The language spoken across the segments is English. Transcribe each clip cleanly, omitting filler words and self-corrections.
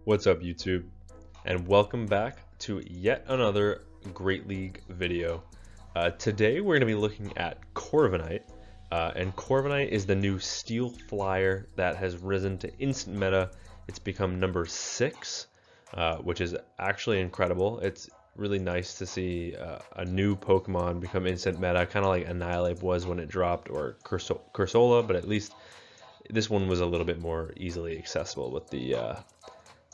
What's up, YouTube? And welcome back to yet another Great League video. Today we're going to be looking at Corviknight, and Corviknight is the new Steel Flyer that has risen to instant meta. It's become number 6, which is actually incredible. It's really nice to see a new Pokemon become instant meta, kind of like Annihilate was when it dropped, or Cursola, but at least this one was a little bit more easily accessible with the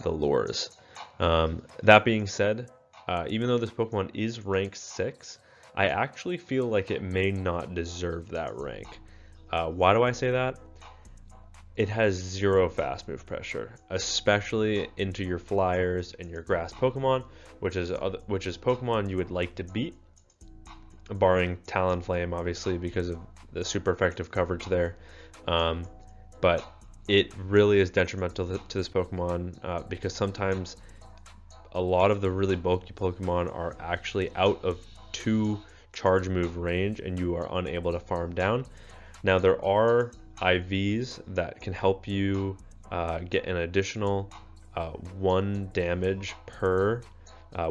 lures. That being said, even though this Pokemon is ranked 6, I actually feel like it may not deserve that rank. Why do I say that? It has 0 fast move pressure, especially into your flyers and your grass Pokemon, which is Pokemon you would like to beat, barring Talonflame, obviously, because of the super effective coverage there. But it really is detrimental to this Pokemon because sometimes a lot of the really bulky Pokemon are actually out of 2 charge move range and you are unable to farm down. Now there are IVs that can help you get an additional 1 damage per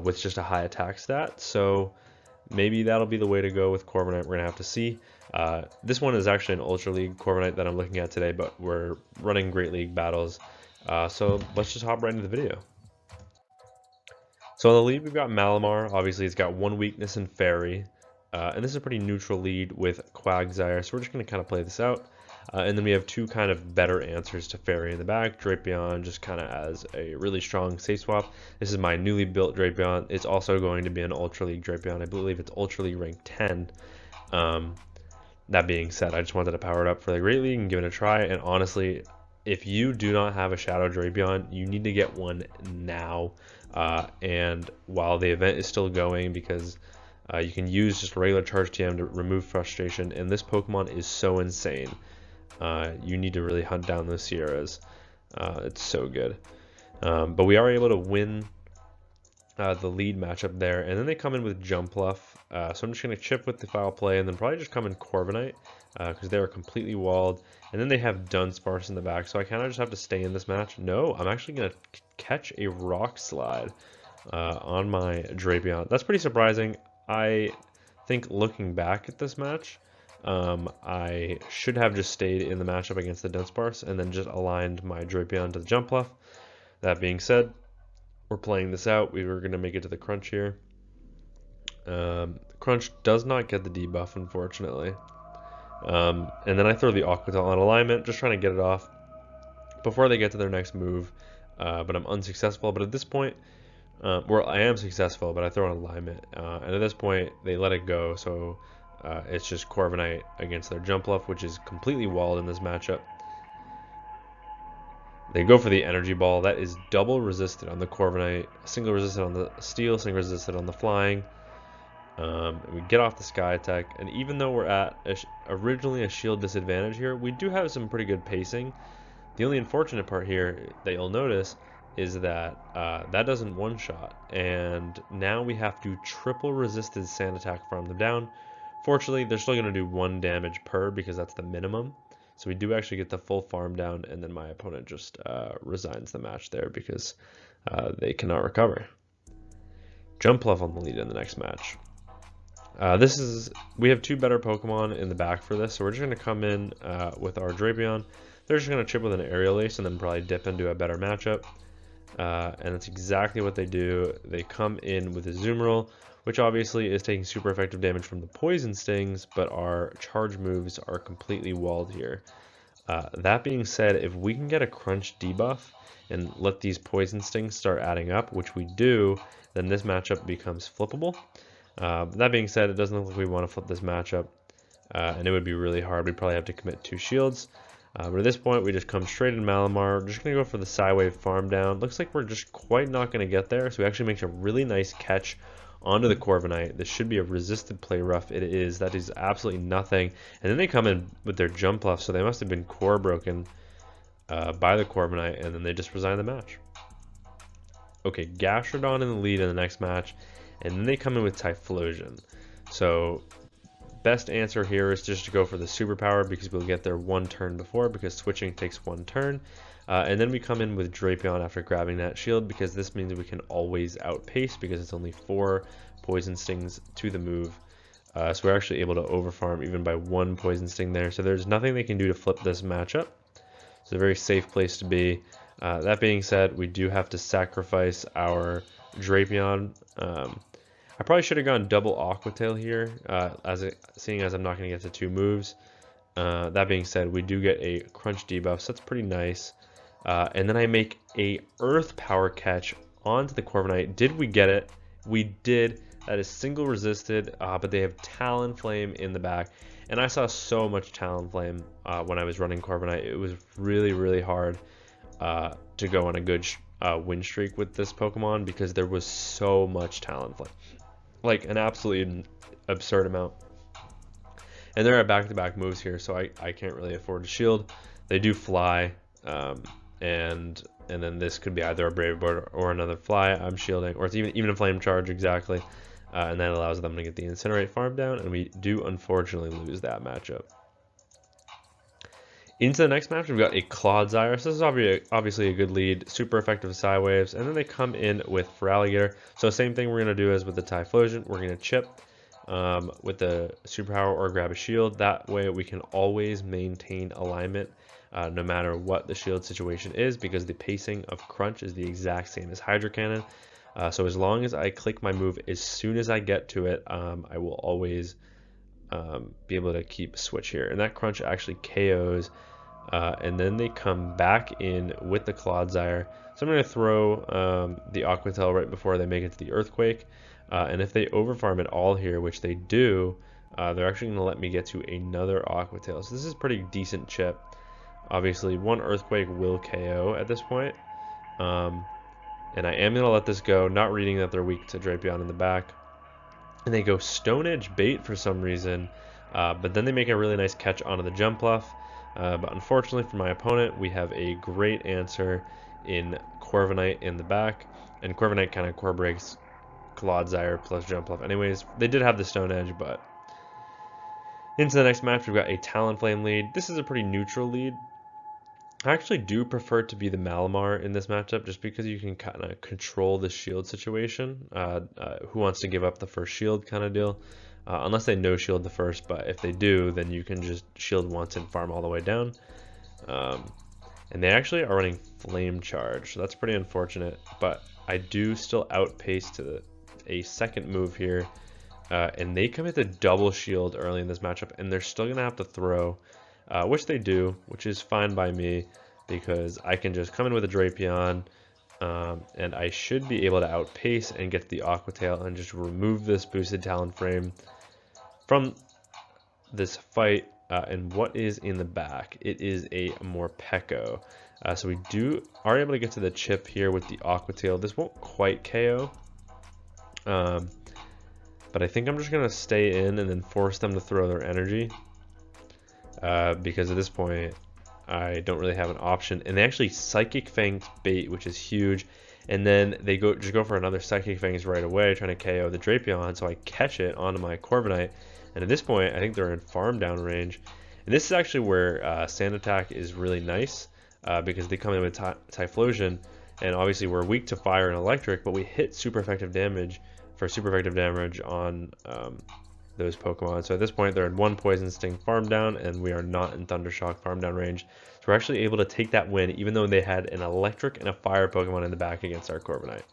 with just a high attack stat, so maybe that'll be the way to go with Corviknight. We're gonna have to see. This one is actually an Ultra League Corviknight that I'm looking at today, but we're running Great League battles. So let's just hop right into the video. So on the lead, we've got Malamar. Obviously, it's got 1 weakness in Fairy. And this is a pretty neutral lead with Quagsire, so we're just going to kind of play this out. And then we have 2 kind of better answers to Fairy in the back. Drapion just kind of as a really strong safe swap. This is my newly built Drapion. It's also going to be an Ultra League Drapion. I believe it's Ultra League rank 10. That being said, I just wanted to power it up for the Great League and give it a try. And honestly, if you do not have a Shadow Drapion, you need to get one now. And while the event is still going, because you can use just a regular Charge TM to remove frustration, and this Pokemon is so insane. You need to really hunt down those Sierras. It's so good. But we are able to win the lead matchup there, and then they come in with Jumpluff. So I'm just going to chip with the foul play, and then probably just come in Corviknight because they are completely walled. And then they have Dunsparce in the back, so I kind of just have to stay in this match. No, I'm actually going to catch a Rock Slide on my Drapion. That's pretty surprising. I think looking back at this match, I should have just stayed in the matchup against the Dunsparce and then just aligned my Drapion to the Jumpluff. That being said, we're playing this out. We were going to make it to the Crunch here. Crunch does not get the debuff, unfortunately. And then I throw the Aqua Tail on alignment, just trying to get it off before they get to their next move. But I'm unsuccessful. But at this point, well, I am successful, but I throw an alignment. And at this point, they let it go. So it's just Corviknight against their Jumpluff, which is completely walled in this matchup. They go for the Energy Ball. That is double resisted on the Corviknight, single resisted on the Steel, single resisted on the Flying. We get off the Sky Attack, and even though we're at originally a shield disadvantage here, we do have some pretty good pacing. The only unfortunate part here that you'll notice is that that doesn't one-shot, and now we have to triple resisted Sand Attack farm them down. Fortunately, they're still going to do 1 damage per because that's the minimum. So we do actually get the full farm down, and then my opponent just resigns the match there because they cannot recover. Jumpluff on the lead in the next match. We have 2 better Pokemon in the back for this, so we're just going to come in with our Drapion. They're just going to chip with an Aerial Ace and then probably dip into a better matchup. And that's exactly what they do. They come in with a Azumarill, which obviously is taking super effective damage from the Poison Stings, but our charge moves are completely walled here. That being said, if we can get a Crunch debuff and let these Poison Stings start adding up, which we do, then this matchup becomes flippable. That being said, it doesn't look like we want to flip this matchup, and it would be really hard. We'd probably have to commit 2 shields. But at this point, we just come straight in Malamar. We're just going to go for the Psywave farm down. Looks like we're just quite not going to get there, so we actually make a really nice catch onto the Corviknight. This should be a resisted play rough. It is. That is absolutely nothing. And then they come in with their Jumpluff, so they must have been core broken by the Corviknight, and then they just resign the match. Okay, Gastrodon in the lead in the next match, and then they come in with Typhlosion. So best answer here is just to go for the superpower because we'll get there 1 turn before, because switching takes 1 turn. And then we come in with Drapion after grabbing that shield, because this means we can always outpace because it's only 4 poison stings to the move. So we're actually able to overfarm even by 1 poison sting there. So there's nothing they can do to flip this matchup. It's a very safe place to be. That being said, we do have to sacrifice our Drapion. I probably should have gone double Aqua Tail here, seeing as I'm not going to get to 2 moves. That being said, we do get a crunch debuff, so that's pretty nice. And then I make a Earth Power catch onto the Corviknight. Did we get it? We did. That is single resisted, but they have Talonflame in the back. And I saw so much Talonflame when I was running Corviknight. It was really, really hard to go on a good win streak with this Pokemon because there was so much Talonflame. Like an absolutely absurd amount. And there are back-to-back moves here, so I can't really afford to shield. They do fly, and then this could be either a Brave Bird or another fly I'm shielding, or it's even a Flame Charge, exactly. And that allows them to get the Incinerate farm down, and we do unfortunately lose that matchup. Into the next match, we've got a Clodsire. So this is obviously a good lead, super effective Psywaves, and then they come in with Feraligatr. So same thing we're going to do as with the Typhlosion. We're going to chip with the Superpower or grab a shield. That way we can always maintain alignment no matter what the shield situation is, because the pacing of Crunch is the exact same as Hydro Cannon. So as long as I click my move as soon as I get to it, I will always be able to keep switch here. And that Crunch actually KOs, and then they come back in with the Clodsire. So I'm going to throw the Aqua Tail right before they make it to the Earthquake. And if they overfarm it all here, which they do, they're actually going to let me get to another Aqua Tail. So this is pretty decent chip. Obviously, 1 Earthquake will KO at this point. And I am going to let this go, not reading that they're weak to Drapion in the back. And they go Stone Edge Bait for some reason, but then they make a really nice catch onto the Jumpluff. But unfortunately for my opponent, we have a great answer in Corviknight in the back. And Corviknight kind of core breaks Clodsire plus Jumpluff. Anyways, they did have the Stone Edge, but into the next match, we've got a Talonflame lead. This is a pretty neutral lead. I actually do prefer to be the Malamar in this matchup, just because you can kind of control the shield situation. Who wants to give up the first shield kind of deal. Unless they no shield the first, but if they do, then you can just shield once and farm all the way down. And they actually are running Flame Charge, so that's pretty unfortunate. But I do still outpace to a second move here. And they commit the double shield early in this matchup, and they're still going to have to throw. Which they do, which is fine by me, because I can just come in with a Drapion, and I should be able to outpace and get the Aqua Tail and just remove this boosted Talonflame from this fight. And what is in the back? It is a Morpeko. So we are able to get to the chip here with the Aqua Tail. This won't quite KO, but I think I'm just going to stay in and then force them to throw their energy. Because at this point I don't really have an option, and they actually Psychic Fangs bait, which is huge, and then they just go for another Psychic Fangs right away, trying to KO the Drapion. So I catch it onto my Corviknight, and at this point I think they're in farm down range, and this is actually where Sand Attack is really nice, because they come in with Typhlosion, and obviously we're weak to fire and electric, but we hit super effective damage on those Pokemon. So at this point they're in 1 Poison Sting farm down, and we are not in Thundershock farm down range. So we're actually able to take that win, even though they had an electric and a fire Pokemon in the back against our Corviknight.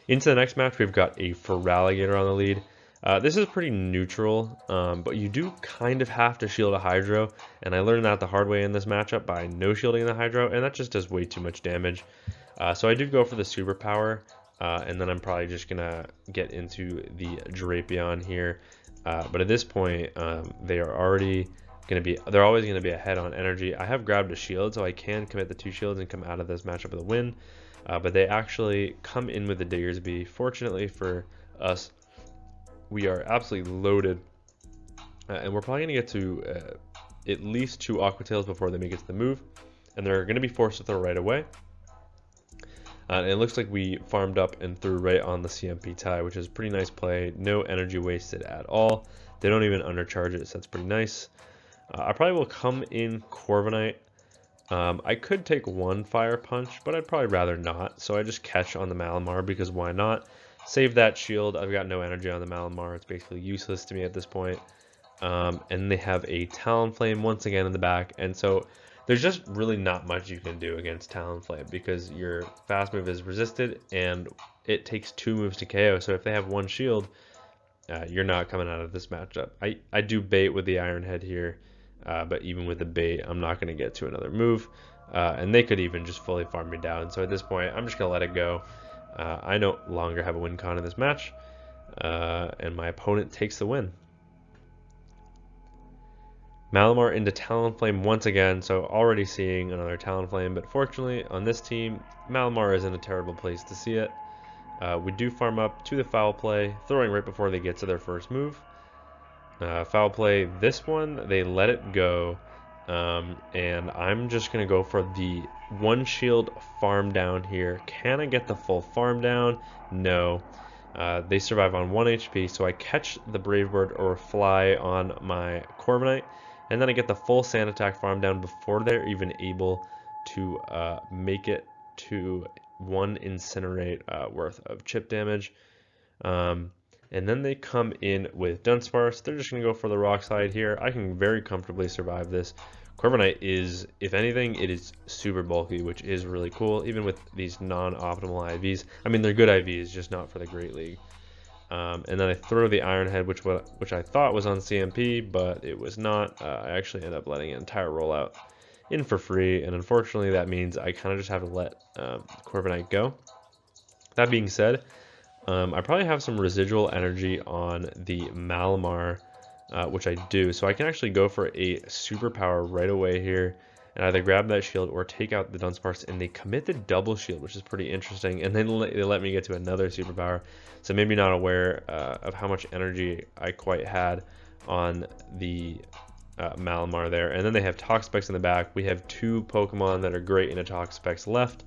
Into the next match, we've got a Feraligatr on the lead. This is pretty neutral, but you do kind of have to shield a Hydro, and I learned that the hard way in this matchup by no shielding the Hydro, and that just does way too much damage. So I do go for the Superpower. And then I'm probably just going to get into the Drapion here. But at this point, they're always going to be ahead on energy. I have grabbed a shield, so I can commit the 2 shields and come out of this matchup with a win. But they actually come in with the Diggersby. Fortunately for us, we are absolutely loaded. And we're probably going to get to at least 2 Aqua Tails before they make it to the move. And they're going to be forced to throw right away. And it looks like we farmed up and threw right on the CMP tie, which is a pretty nice play. No energy wasted at all. They don't even undercharge it, so that's pretty nice. I probably will come in Corviknight I could take one fire punch, but I'd probably rather not. So I just catch on the Malamar because why not? Save that shield. I've got no energy on the Malamar. It's basically useless to me at this point. And they have a Talonflame once again in the back. And so there's just really not much you can do against Talonflame because your fast move is resisted and it takes 2 moves to KO. So if they have one shield, you're not coming out of this matchup. I do bait with the Iron Head here. But even with the bait, I'm not going to get to another move. And they could even just fully farm me down. So at this point, I'm just going to let it go. I no longer have a win con in this match. And my opponent takes the win. Malamar into Talonflame once again. So already seeing another Talonflame. But fortunately, on this team, Malamar is in a terrible place to see it. We do farm up to the foul play, throwing right before they get to their first move. Foul play, this one, they let it go, and I'm just going to go for the one shield farm down here. Can I get the full farm down? No. They survive on 1 HP, so I catch the Brave Bird or fly on my Corviknight, and then I get the full sand attack farm down before they're even able to make it to 1 Incinerate worth of chip damage. And then they come in with Dunsparce. They're just going to go for the rock slide here. I can very comfortably survive this. Corviknight is, if anything, it is super bulky, which is really cool, even with these non-optimal IVs. I mean, they're good IVs, just not for the Great League. And then I throw the Iron Head, which I thought was on CMP, but it was not. I actually end up letting an entire rollout in for free, and unfortunately that means I kind of just have to let Corviknight go. That being said, I probably have some residual energy on the Malamar, which I do. So I can actually go for a superpower right away here and either grab that shield or take out the Dunsparce, and they commit the double shield, which is pretty interesting. And then they let me get to another superpower. So maybe not aware of how much energy I quite had on the Malamar there. And then they have Toxapex in the back. We have 2 Pokemon that are great in a Toxapex left.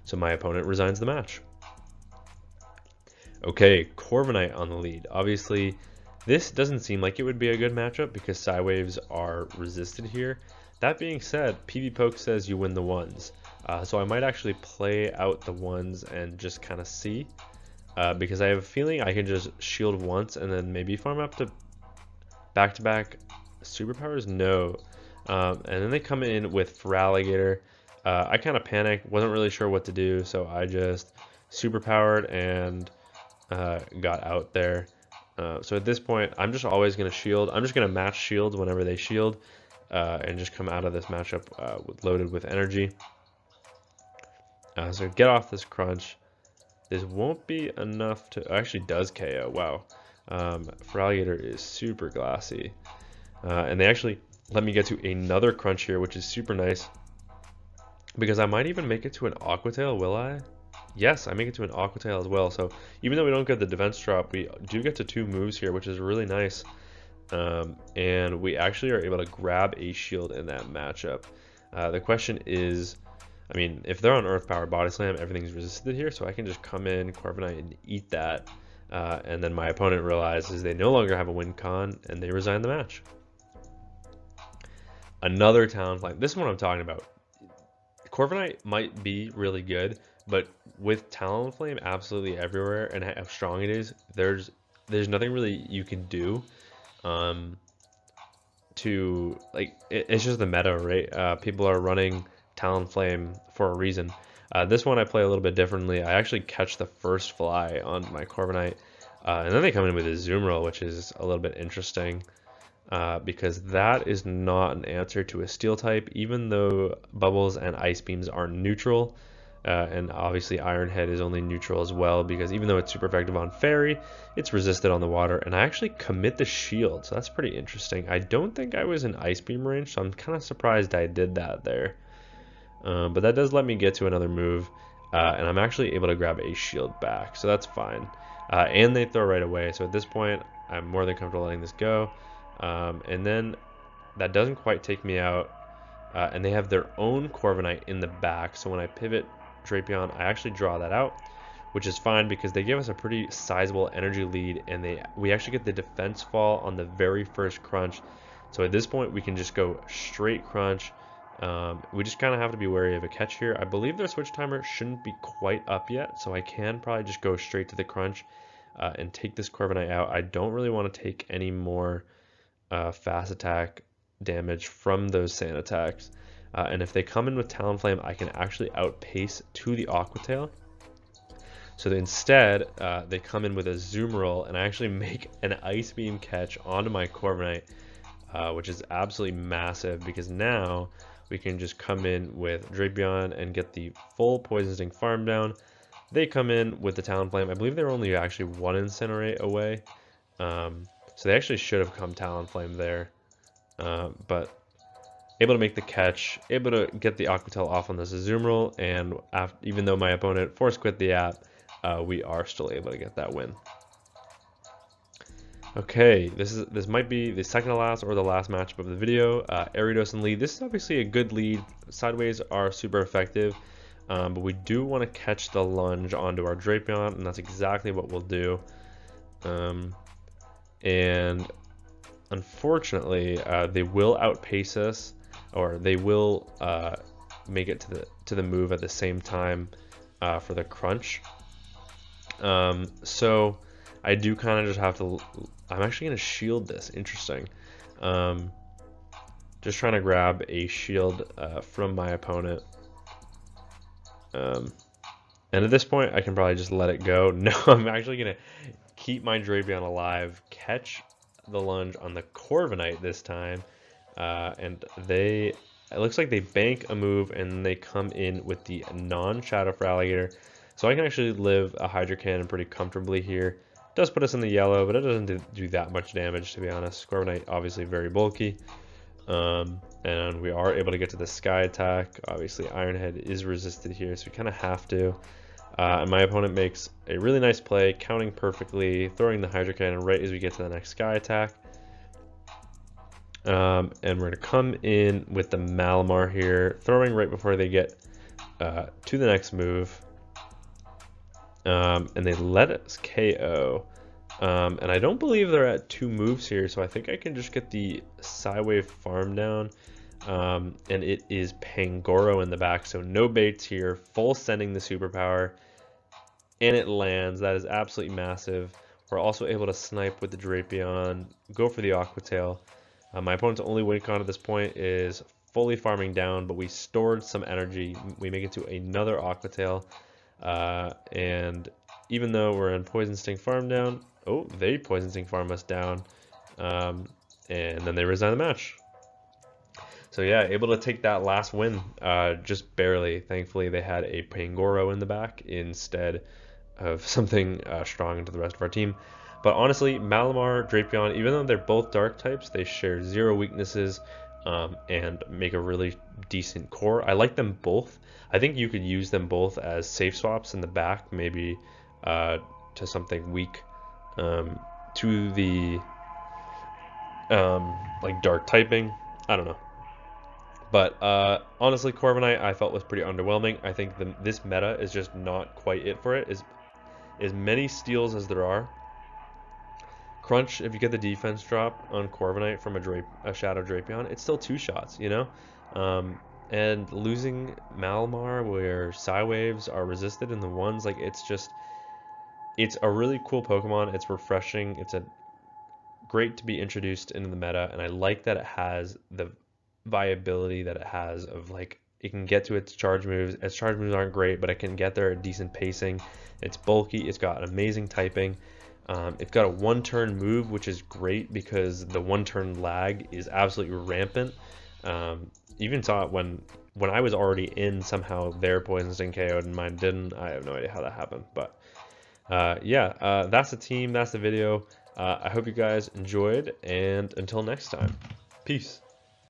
So my opponent resigns the match. Okay, Corviknight on the lead. Obviously, this doesn't seem like it would be a good matchup because Psywaves are resisted here. That being said, PV Poke says you win the ones. So I might actually play out the ones and just kind of see. Because I have a feeling I can just shield once and then maybe farm up to back-to-back superpowers? No. And then they come in with Feraligatr. I kind of panicked, wasn't really sure what to do, so I just superpowered and got out there. So at this point, I'm just always going to shield. I'm just going to match shields whenever they shield and just come out of this matchup loaded with energy. So get off this crunch. This won't be enough to... actually does KO. Wow. Feraligatr is super glassy. And they actually let me get to another crunch here, which is super nice. Because I might even make it to an Aqua Tail, will I? Yes, I make it to an Aqua Tail as well. So even though we don't get the defense drop, we do get to 2 moves here, which is really nice. And we actually are able to grab a shield in that matchup. The question is, I mean, if they're on Earth Power Body Slam, everything's resisted here, so I can just come in, Corviknight, and eat that. And then my opponent realizes they no longer have a win con, and they resign the match. Another Talonflame. This is what I'm talking about. Corviknight might be really good, but with Talonflame absolutely everywhere and how strong it is, there's nothing really you can do to, like, it's just the meta, right? People are running Talonflame for a reason. This one I play a little bit differently. I actually catch the first fly on my Corviknight, and then they come in with a Zoom which is a little bit interesting. Because that is not an answer to a steel type, even though bubbles and ice beams are neutral. And obviously Iron Head is only neutral as well, because even though it's super effective on fairy, it's resisted on the water. And I actually commit the shield, so that's pretty interesting. I don't think I was in ice beam range, so I'm kind of surprised I did that there. But that does let me get to another move, and I'm actually able to grab a shield back, so that's fine. And they throw right away, so at this point I'm more than comfortable letting this go. And then that doesn't quite take me out, and they have their own Corviknight in the back, so when I pivot Drapion, I actually draw that out, which is fine because they give us a pretty sizable energy lead, and we actually get the defense fall on the very first crunch. So at this point we can just go straight crunch, We just kind of have to be wary of a catch here. I believe their switch timer shouldn't be quite up yet, so I can probably just go straight to the crunch and take this Corviknight out. I don't really want to take any more fast attack damage from those sand attacks. And if they come in with Talonflame, I can actually outpace to the Aqua Tail. So instead, they come in with a Zoom Roll, and I actually make an Ice Beam catch onto my Corviknight, which is absolutely massive, because now we can just come in with Drapion and get the full Poison Sting farm down. They come in with the Talonflame. I believe they're only actually one Incinerate away. So they actually should have come Talonflame there. But able to make the catch, able to get the Aqua Tail off on this Zoom Roll, and even though my opponent force quit the app, we are still able to get that win. Okay, this might be the second to last or the last matchup of the video. Aridos and lead. This is obviously a good lead. Sideways are super effective, but we do want to catch the lunge onto our Drapion, and that's exactly what we'll do. And unfortunately, they will outpace us, or they will make it to the move at the same time for the crunch. So I do kind of just have to. I'm actually going to shield this. Interesting. Just trying to grab a shield from my opponent. And at this point, I can probably just let it go. No, I'm actually going to keep my Drapion alive, catch the lunge on the Corviknight this time, and it looks like they bank a move and they come in with the non-Shadow for Alligator. So I can actually live a Hydro Cannon pretty comfortably here. Does put us in the yellow, but it doesn't do that much damage, to be honest. Corviknight obviously very bulky. And we are able to get to the Sky Attack. Obviously Ironhead is resisted here, so we kind of have to. And my opponent makes a really nice play, counting perfectly, throwing the Hydro Cannon right as we get to the next Sky Attack. And we're going to come in with the Malamar here, throwing right before they get to the next move. And they let us KO. And I don't believe they're at 2 moves here, so I think I can just get the Psywave farm down. And it is Pangoro in the back, so no baits here, full sending the superpower, and it lands. That is absolutely massive. We're also able to snipe with the Drapion, go for the Aqua Tail. My opponent's only win con at this point is fully farming down, but we stored some energy. We make it to another Aqua Tail. And even though we're in Poison Sting farm down, they Poison Sting farm us down, and then they resign the match. So yeah, able to take that last win, just barely. Thankfully, they had a Pangoro in the back instead of something strong into the rest of our team. But honestly, Malamar, Drapion, even though they're both dark types, they share 0 weaknesses and make a really decent core. I like them both. I think you could use them both as safe swaps in the back, maybe to something weak to the like dark typing. I don't know. But honestly, Corviknight I felt was pretty underwhelming. I think this meta is just not quite it for it. As many steals as there are, Crunch, if you get the defense drop on Corviknight from a Shadow Drapion, it's still 2 shots, you know? And losing Malamar where Psywaves are resisted in the 1s, like it's a really cool Pokemon. It's refreshing. It's great to be introduced into the meta, and I like that it has the viability that it has of like it can get to its charge moves. Its charge moves aren't great, but it can get there at decent pacing. It's bulky. It's got amazing typing. It's got a 1-turn move, which is great because the 1-turn lag is absolutely rampant. Even saw it when I was already in, somehow their Poison Sting KO'd and mine didn't. I have no idea how that happened, but yeah, that's the team. That's the video. I hope you guys enjoyed, and until next time, peace.